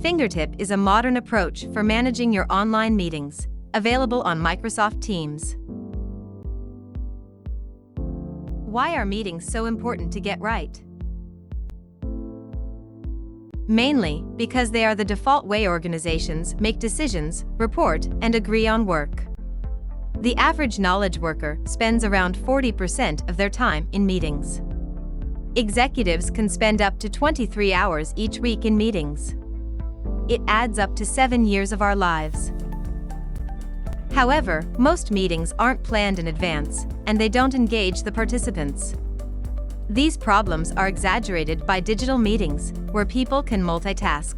Fingertip is a modern approach for managing your online meetings, available on Microsoft Teams. Why are meetings so important to get right? Mainly because they are the default way organizations make decisions, report, and agree on work. The average knowledge worker spends around 40% of their time in meetings. Executives can spend up to 23 hours each week in meetings. It adds up to 7 years of our lives. However, most meetings aren't planned in advance, and they don't engage the participants. These problems are exaggerated by digital meetings, where people can multitask.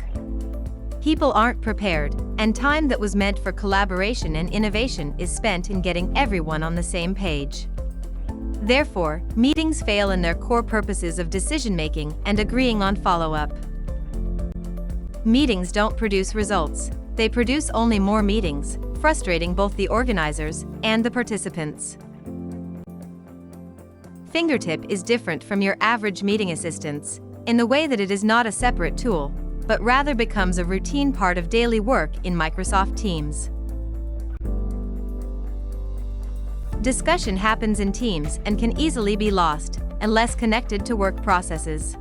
People aren't prepared, and time that was meant for collaboration and innovation is spent in getting everyone on the same page. Therefore, meetings fail in their core purposes of decision-making and agreeing on follow-up. Meetings don't produce results, they produce only more meetings, frustrating both the organizers and the participants. Fingertip is different from your average meeting assistants, in the way that it is not a separate tool, but rather becomes a routine part of daily work in Microsoft Teams. Discussion happens in Teams and can easily be lost, unless connected to work processes.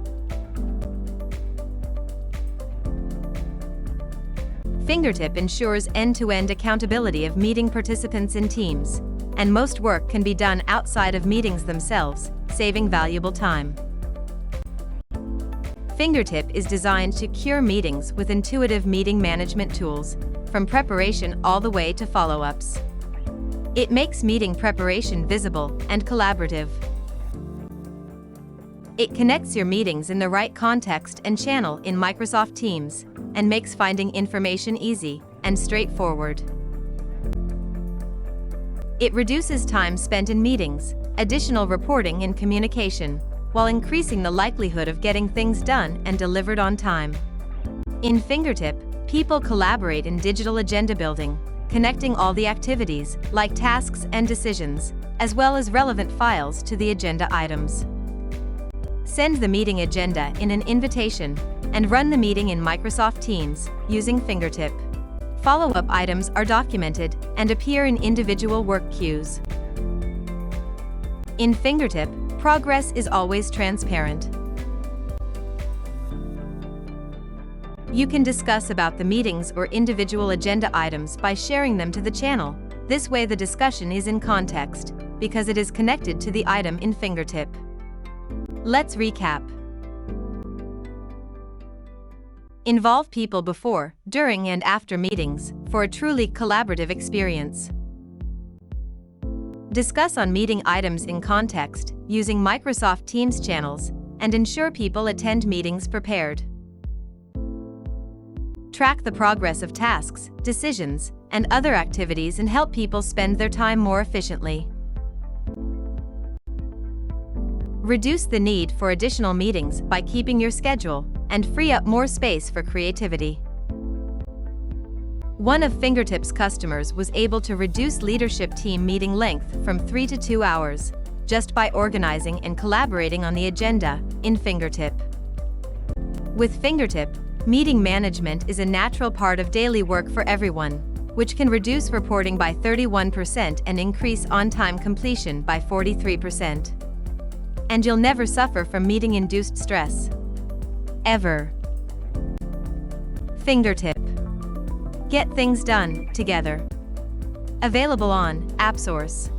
Fingertip ensures end-to-end accountability of meeting participants in Teams, and most work can be done outside of meetings themselves, saving valuable time. Fingertip is designed to cure meetings with intuitive meeting management tools, from preparation all the way to follow-ups. It makes meeting preparation visible and collaborative. It connects your meetings in the right context and channel in Microsoft Teams, and makes finding information easy and straightforward. It reduces time spent in meetings, additional reporting and communication, while increasing the likelihood of getting things done and delivered on time. In Fingertip, people collaborate in digital agenda building, connecting all the activities, like tasks and decisions, as well as relevant files to the agenda items. Send the meeting agenda in an invitation, and run the meeting in Microsoft Teams using Fingertip. Follow-up items are documented and appear in individual work queues. In Fingertip, progress is always transparent. You can discuss about the meetings or individual agenda items by sharing them to the channel. This way the discussion is in context, because it is connected to the item in Fingertip. Let's recap. Involve people before, during, and after meetings for a truly collaborative experience. Discuss on meeting items in context using Microsoft Teams channels and ensure people attend meetings prepared. Track the progress of tasks, decisions, and other activities and help people spend their time more efficiently. Reduce the need for additional meetings by keeping your schedule and free up more space for creativity. One of Fingertip's customers was able to reduce leadership team meeting length from 3 to 2 hours, just by organizing and collaborating on the agenda in Fingertip. With Fingertip, meeting management is a natural part of daily work for everyone, which can reduce reporting by 31% and increase on-time completion by 43%. And you'll never suffer from meeting-induced stress. Ever. Fingertip. Get things done together. Available on AppSource.